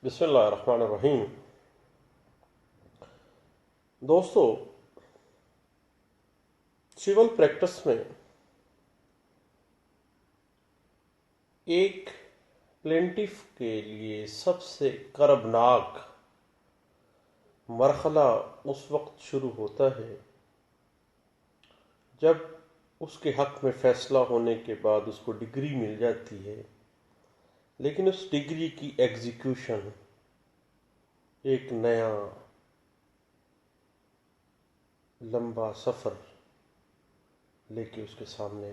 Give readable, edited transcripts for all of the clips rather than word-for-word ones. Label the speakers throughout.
Speaker 1: بسم اللہ الرحمن الرحیم۔ دوستو، سول پریکٹس میں ایک پلینٹف کے لیے سب سے کربناک مرحلہ اس وقت شروع ہوتا ہے جب اس کے حق میں فیصلہ ہونے کے بعد اس کو ڈگری مل جاتی ہے، لیکن اس ڈگری کی ایگزیکیوشن ایک نیا لمبا سفر لے کے اس کے سامنے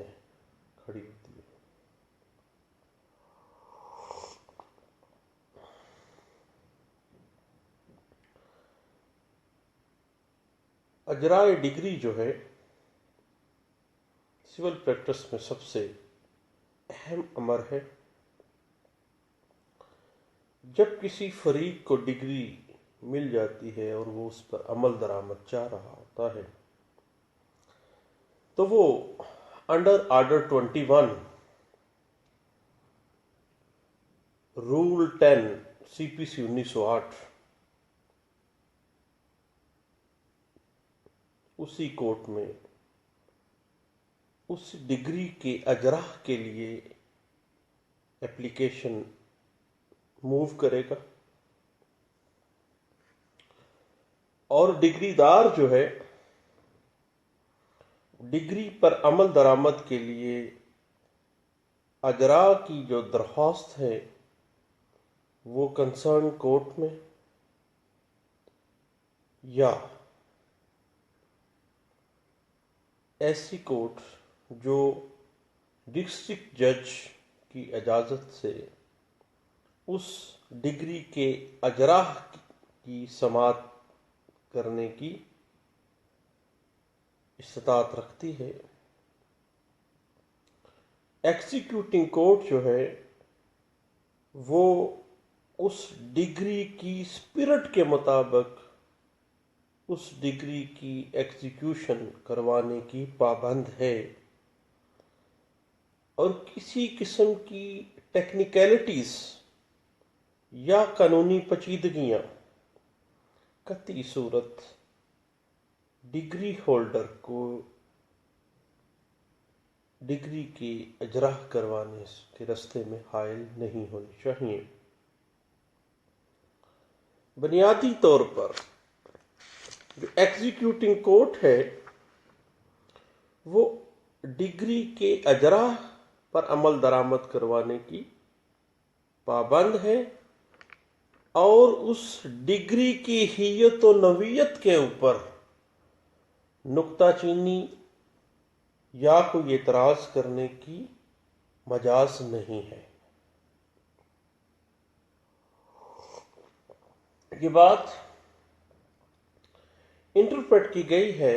Speaker 1: کھڑی ہوتی ہے۔ اجرائے ڈگری جو ہے سول پریکٹس میں سب سے اہم امر ہے۔ جب کسی فریق کو ڈگری مل جاتی ہے اور وہ اس پر عمل درآمد چاہ رہا ہوتا ہے تو وہ انڈر آرڈر 21 رول 10 CPC 1908 اسی کوٹ میں اس ڈگری کے اجراء کے لیے اپلیکیشن موو کرے گا، اور ڈگری دار جو ہے ڈگری پر عمل درآمد کے لیے اجراء کی جو درخواست ہے وہ کنسرن کورٹ میں یا ایسی کورٹ جو ڈسٹرکٹ جج کی اجازت سے اس ڈگری کے اجراء کی سماعت کرنے کی استطاعت رکھتی ہے۔ ایگزیکیوٹنگ کورٹ جو ہے وہ اس ڈگری کی اسپرٹ کے مطابق اس ڈگری کی ایگزیکیوشن کروانے کی پابند ہے، اور کسی قسم کی ٹیکنیکلٹیز یا قانونی پیچیدگیاں قطعی صورت ڈگری ہولڈر کو ڈگری کی اجراء کروانے کے راستے میں حائل نہیں ہونی چاہیے۔ بنیادی طور پر جو ایگزیکیوٹنگ کورٹ ہے وہ ڈگری کے اجراء پر عمل درآمد کروانے کی پابند ہے، اور اس ڈگری کی حیت و نوعیت کے اوپر نکتہ چینی یا کوئی اعتراض کرنے کی مجاز نہیں ہے۔ یہ بات انٹرپریٹ کی گئی ہے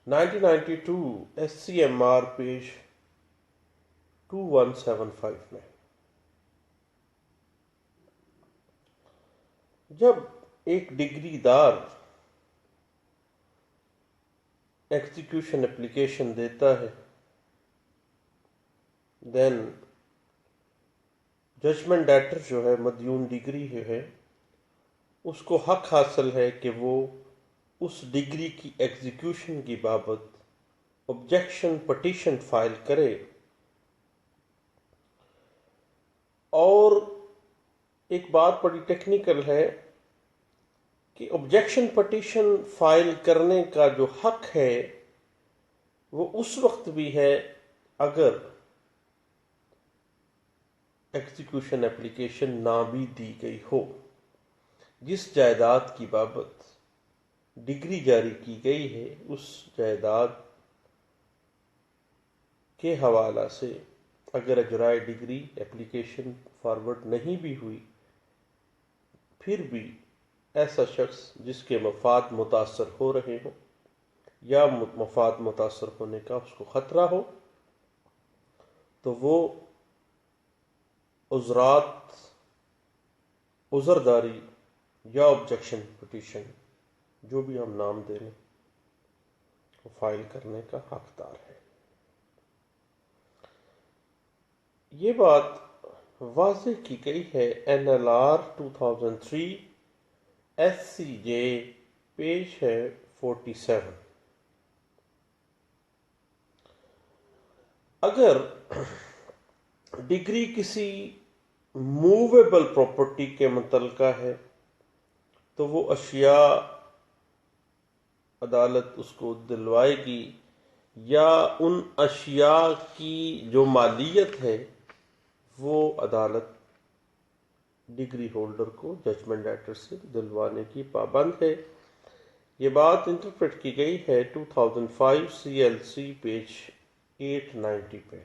Speaker 1: 1992 SCMR پیج 2175 میں۔ جب ایک ڈگری دار ایگزیکیوشن اپلیکیشن دیتا ہے دین ججمنٹ ڈیٹر جو ہے مدیون ڈگری ہے اس کو حق حاصل ہے کہ وہ اس ڈگری کی ایگزیکیوشن کی بابت آبجیکشن پٹیشن فائل کرے، اور ایک بات بڑی ٹیکنیکل ہے کہ آبجیکشن پٹیشن فائل کرنے کا جو حق ہے وہ اس وقت بھی ہے اگر ایگزیکیوشن اپلیکیشن نہ بھی دی گئی ہو۔ جس جائیداد کی بابت ڈگری جاری کی گئی ہے اس جائیداد کے حوالہ سے اگر اجرائے ڈگری اپلیکیشن فارورڈ نہیں بھی ہوئی، پھر بھی ایسا شخص جس کے مفاد متاثر ہو رہے ہوں یا مفاد متاثر ہونے کا اس کو خطرہ ہو تو وہ عذرداری یا آبجیکشن پٹیشن جو بھی ہم نام دے لیں وہ فائل کرنے کا حقدار ہے۔ یہ بات واضح کی گئی ہے NLR 2003 SCJ پیج ہے 47۔ اگر ڈگری کسی موویبل پراپرٹی کے متعلقہ ہے تو وہ اشیاء عدالت اس کو دلوائے گی، یا ان اشیاء کی جو مالیت ہے وہ عدالت ڈگری ہولڈر کو ججمنٹ ڈیٹر سے دلوانے کی پابند ہے۔ یہ بات انٹرپریٹ کی گئی ہے 2005 CLC پیج 890 پہ۔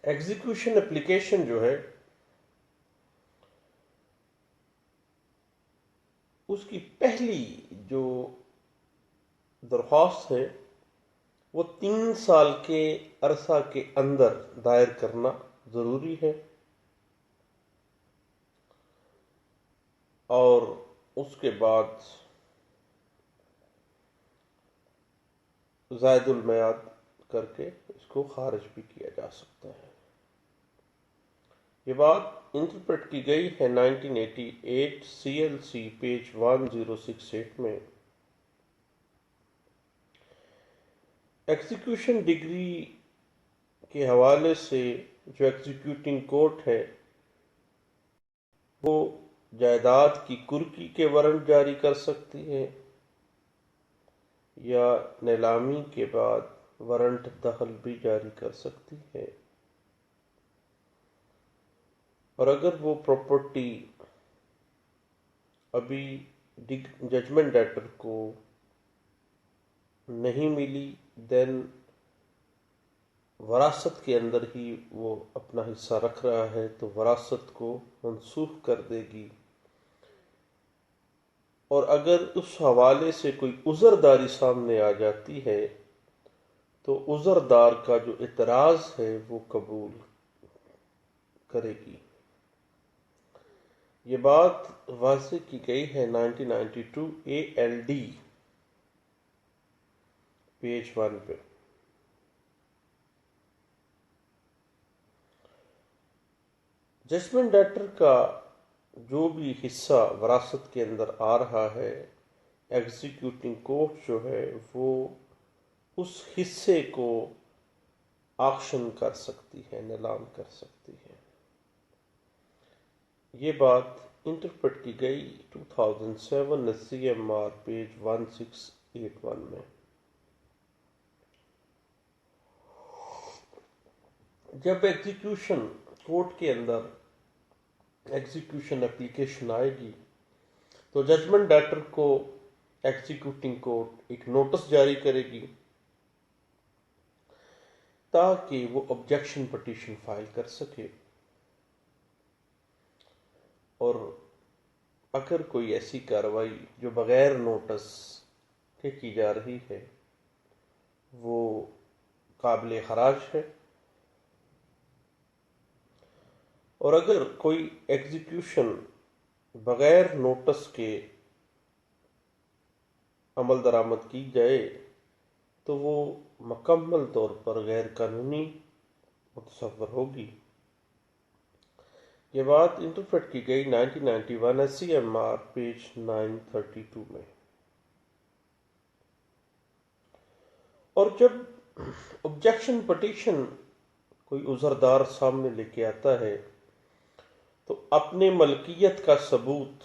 Speaker 1: ایگزیکیوشن اپلیکیشن جو ہے اس کی پہلی جو درخواست ہے وہ 3 سال کے عرصہ کے اندر دائر کرنا ضروری ہے، اور اس کے بعد زائد المیعاد کر کے اس کو خارج بھی کیا جا سکتا ہے۔ یہ بات انٹرپریٹ کی گئی ہے 1988 CLC پیج 1068 میں۔ ایگزیکیوشن ڈگری کے حوالے سے جو ایگزیکیوٹنگ کورٹ ہے وہ جائیداد کی کرکی کے وارنٹ جاری کر سکتی ہے، یا نیلامی کے بعد وارنٹ دخل بھی جاری کر سکتی ہے، اور اگر وہ پراپرٹی ابھی ججمنٹ ڈیٹر کو نہیں ملی دین وراثت کے اندر ہی وہ اپنا حصہ رکھ رہا ہے تو وراثت کو منسوخ کر دے گی، اور اگر اس حوالے سے کوئی عذرداری سامنے آ جاتی ہے تو عذردار کا جو اعتراض ہے وہ قبول کرے گی۔ یہ بات واضح کی گئی ہے 1992 ALD پیج 1 پہ۔ ججمنٹ ڈیٹر کا جو بھی حصہ وراثت کے اندر آ رہا ہے، ایگزیکیوٹنگ کورٹ جو ہے وہ اس حصے کو آکشن کر سکتی ہے، نیلام کر سکتی ہے۔ یہ بات انٹرپریٹ کی گئی 2007 CMR پیج 1681 میں۔ جب ایگزیکیوشن کورٹ کے اندر ایگزیکیوشن اپلیکیشن آئے گی تو ججمنٹ ڈیٹر کو ایگزیکیوٹنگ کورٹ ایک نوٹس جاری کرے گی تاکہ وہ آبجیکشن پٹیشن فائل کر سکے، اور اگر کوئی ایسی کارروائی جو بغیر نوٹس کے کی جا رہی ہے وہ قابل خراج ہے، اور اگر کوئی ایگزیکیوشن بغیر نوٹس کے عمل درآمد کی جائے تو وہ مکمل طور پر غیر قانونی متصور ہوگی۔ یہ بات انٹرپریٹ کی گئی 1991 CMR پیج 932 میں۔ اور جب آبجیکشن پٹیشن کوئی عذردار سامنے لے کے آتا ہے تو اپنے ملکیت کا ثبوت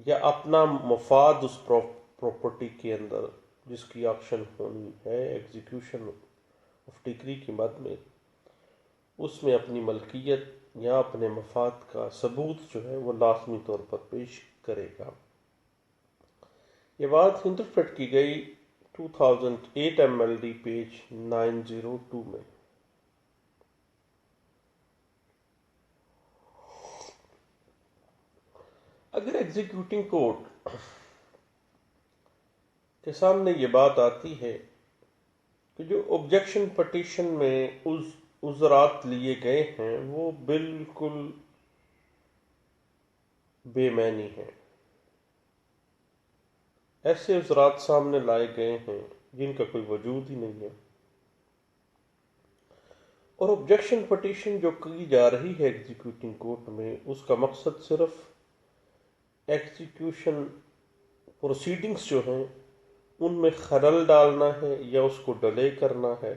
Speaker 1: یا اپنا مفاد اس پراپرٹی کے اندر جس کی آکشن ہونی ہے ایگزیکیوشن آف ڈگری کی مد میں، اس میں اپنی ملکیت یا اپنے مفاد کا ثبوت جو ہے وہ لازمی طور پر پیش کرے گا۔ یہ بات انٹرپریٹ کی گئی 2008 MLD پیج 902 میں۔ اگر ایگزیکیوٹنگ کورٹ کے سامنے یہ بات آتی ہے کہ جو آبجیکشن پٹیشن میں عذرات لیے گئے ہیں وہ بالکل بے معنی ہیں، ایسے عذرات سامنے لائے گئے ہیں جن کا کوئی وجود ہی نہیں ہے، اور آبجیکشن پٹیشن جو کی جا رہی ہے ایگزیکیوٹنگ کورٹ میں، اس کا مقصد صرف ایگزیکیوشن پروسیڈنگز جو ہیں ان میں خلل ڈالنا ہے یا اس کو ڈیلے کرنا ہے،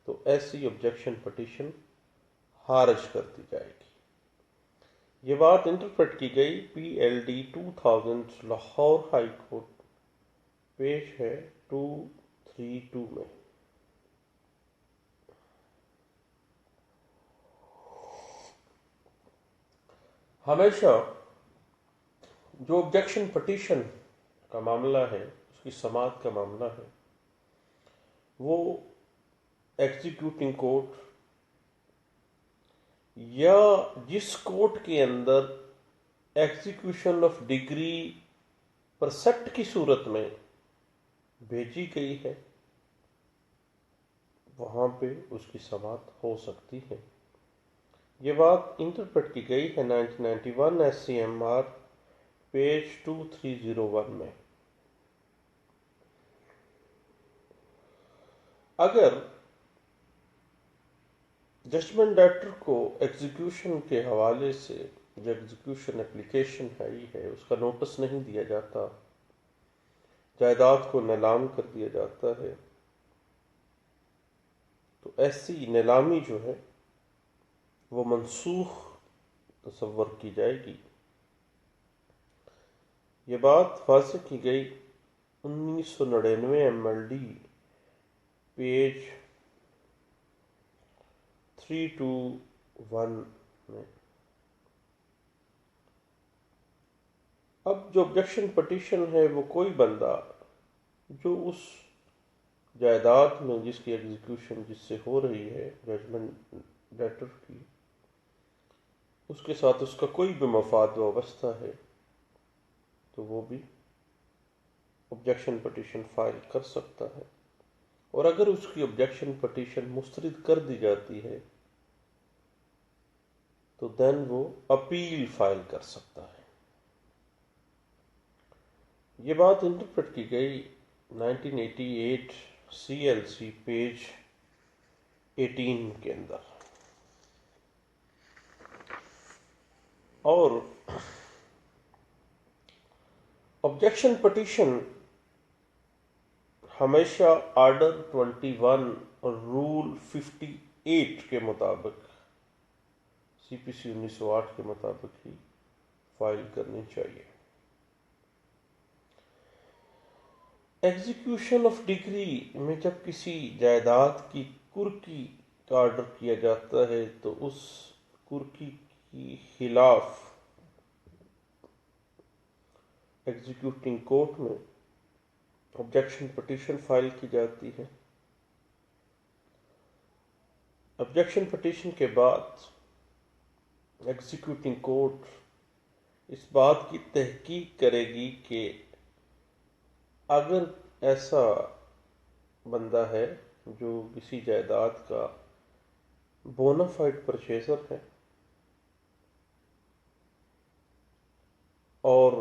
Speaker 1: تو ایسی آبجیکشن پٹیشن خارج کر دی جائے گی۔ یہ بات انٹرپریٹ کی گئی PLD 2000 لاہور ہائی کورٹ، پیش ہے 232 میں۔ ہمیشہ جو آبجیکشن پٹیشن کا معاملہ ہے، اس کی سماعت کا معاملہ ہے، وہ ایگزیکیوٹنگ کورٹ یا جس کورٹ کے اندر ایگزیکیوشن آف ڈگری پرسیپٹ کی صورت میں بھیجی گئی ہے، وہاں پہ اس کی سماعت ہو سکتی ہے۔ یہ بات انٹرپریٹ کی گئی ہے 1991 SCMR پیج 2301 میں۔ اگر ججمنٹ ڈیٹر کو ایگزیکیوشن کے حوالے سے جو ایگزیکیوشن اپلیکیشن ہے اس کا نوٹس نہیں دیا جاتا، جائیداد کو نیلام کر دیا جاتا ہے، تو ایسی نیلامی جو ہے وہ منسوخ تصور کی جائے گی۔ یہ بات واضح کی گئی 1999 MLD پیج 321 میں۔ اب جو آبجیکشن پٹیشن ہے وہ کوئی بندہ جو اس جائیداد میں جس کی ایگزیکیوشن جس سے ہو رہی ہے ججمنٹ ڈیٹر کی، اس کے ساتھ اس کا کوئی بھی مفاد وابستہ ہے، تو وہ بھی آبجیکشن پٹیشن فائل کر سکتا ہے، اور اگر اس کی آبجیکشن پٹیشن مسترد کر دی جاتی ہے تو دین وہ اپیل فائل کر سکتا ہے۔ یہ بات انٹرپریٹ کی گئی 1988 CLC پیج 18 کے اندر۔ اور آبجیکشن پٹیشن ہمیشہ آرڈر 21 اور رول 58 کے مطابق، CPC 1908 کے مطابق ہی فائل کرنی چاہیے۔ ایگزیکیوشن آف ڈگری میں جب کسی جائیداد کی کرکی کا آرڈر کیا جاتا ہے تو اس کرکی کی خلاف ایگزیکیوٹنگ کورٹ میں آبجیکشن پٹیشن فائل کی جاتی ہے۔ آبجیکشن پٹیشن کے بعد ایگزیکیوٹنگ کورٹ اس بات کی تحقیق کرے گی کہ اگر ایسا بندہ ہے جو کسی جائیداد کا بونا فائڈ پرچیزر ہے اور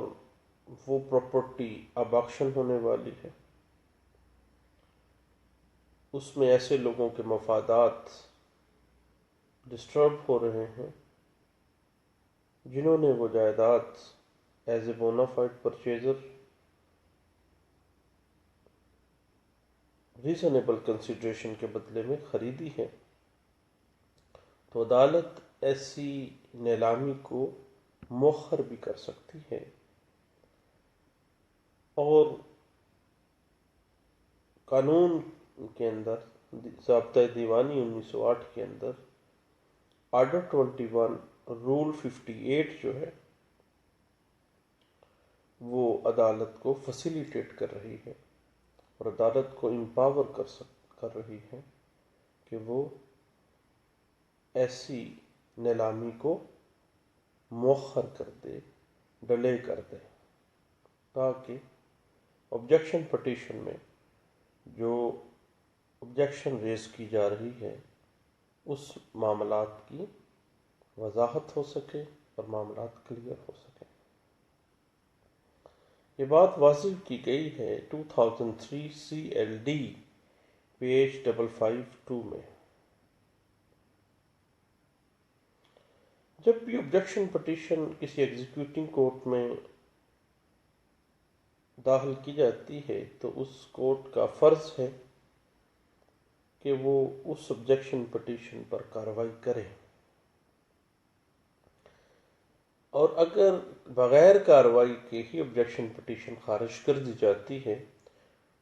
Speaker 1: وہ پراپرٹی اب آکشن ہونے والی ہے، اس میں ایسے لوگوں کے مفادات ڈسٹرب ہو رہے ہیں جنہوں نے وہ جائیداد ایز اے بونا فائڈ پرچیزر ریزنیبل کنسیڈریشن کے بدلے میں خریدی ہے، تو عدالت ایسی نیلامی کو مؤخر بھی کر سکتی ہے۔ اور قانون کے اندر، ضابطۂ دیوانی 1908 کے اندر آرڈر 21 رول 58 جو ہے وہ عدالت کو فیسیلیٹیٹ کر رہی ہے اور عدالت کو امپاور کر رہی ہے کہ وہ ایسی نیلامی کو مؤخر کر دے، ڈیلے کر دے، تاکہ آبجیکشن پٹیشن میں جو آبجیکشن ریز کی جا رہی ہے اس معاملات کی وضاحت ہو سکے اور معاملات کلیئر ہو سکے۔ یہ بات واضح کی گئی ہے 2003 CLD پیج 552 میں۔ جب بھی آبجیکشن پٹیشن کسی ایگزیکیوٹنگ کورٹ میں داخل کی جاتی ہے تو اس کورٹ کا فرض ہے کہ وہ اس آبجیکشن پٹیشن پر کارروائی کرے، اور اگر بغیر کارروائی کے ہی آبجیکشن پٹیشن خارج کر دی جاتی ہے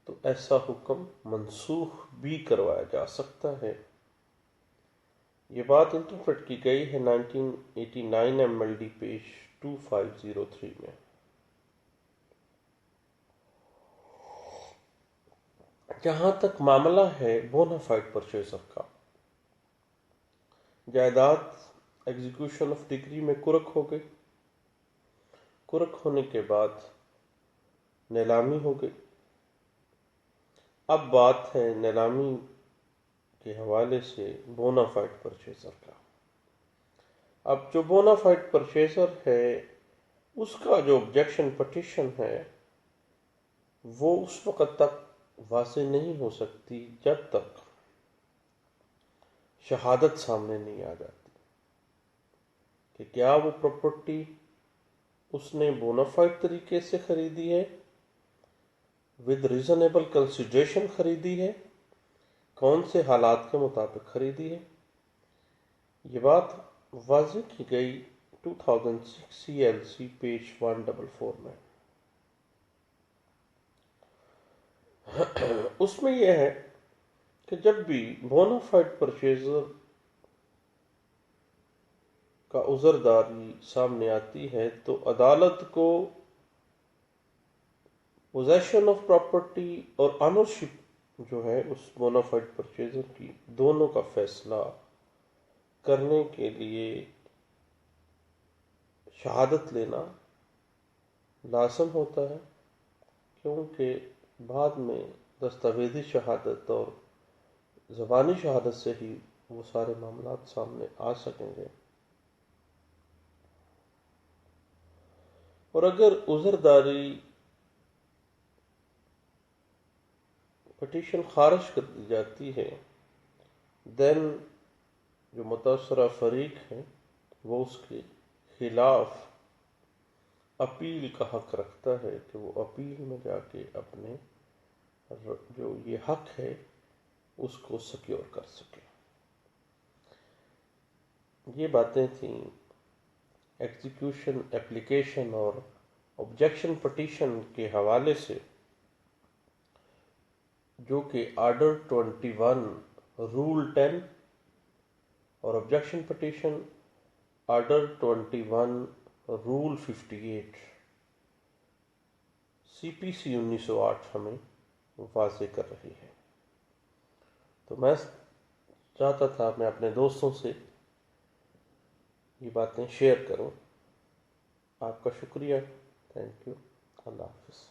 Speaker 1: تو ایسا حکم منسوخ بھی کروایا جا سکتا ہے۔ یہ بات انٹرپریٹ کی گئی ہے 1989 MLD پیج 2503 میں۔ جہاں تک معاملہ ہے بونافائڈ پرچیزر کا، جائیداد ایگزیکیوشن آف ڈگری میں کرک ہو گئی، کرک ہونے کے بعد نیلامی ہو گئی۔ اب بات ہے نیلامی کے حوالے سے بونافائڈ پرچیزر کا۔ اب جو بونافائڈ پرچیزر ہے اس کا جو آبجیکشن پٹیشن ہے وہ اس وقت تک واضح نہیں ہو سکتی جب تک شہادت سامنے نہیں آ جاتی کہ کیا وہ پراپرٹی اس نے بونافائڈ طریقے سے خریدی ہے، ود ریزنیبل کنسیڈریشن خریدی ہے، کون سے حالات کے مطابق خریدی ہے۔ یہ بات واضح کی گئی 2006 CLC پیج 144 میں۔ اس میں یہ ہے کہ جب بھی بونافائڈ پرچیزر کا عذرداری سامنے آتی ہے تو عدالت کو پوزیشن آف پراپرٹی اور آنرشپ جو ہے اس بونافائڈ پرچیزر کی، دونوں کا فیصلہ کرنے کے لیے شہادت لینا لازم ہوتا ہے، کیونکہ بعد میں دستاویزی شہادت اور زبانی شہادت سے ہی وہ سارے معاملات سامنے آ سکیں گے۔ اور اگر عذرداری پٹیشن خارج کر دی جاتی ہے دین جو متاثرہ فریق ہے وہ اس کے خلاف اپیل کا حق رکھتا ہے کہ وہ اپیل میں جا کے اپنے جو یہ حق ہے اس کو سیکیور کر سکے۔ یہ باتیں تھیں ایگزیکیوشن اپلیکیشن اور آبجیکشن پٹیشن کے حوالے سے، جو کہ آرڈر 21 رول 10 اور objection petition order 21 rule 58 CPC 1908 ہمیں واضح کر رہی ہے۔ تو میں چاہتا تھا میں اپنے دوستوں سے یہ باتیں شیئر کروں۔ آپ کا شکریہ، تھینک یو، اللہ حافظ۔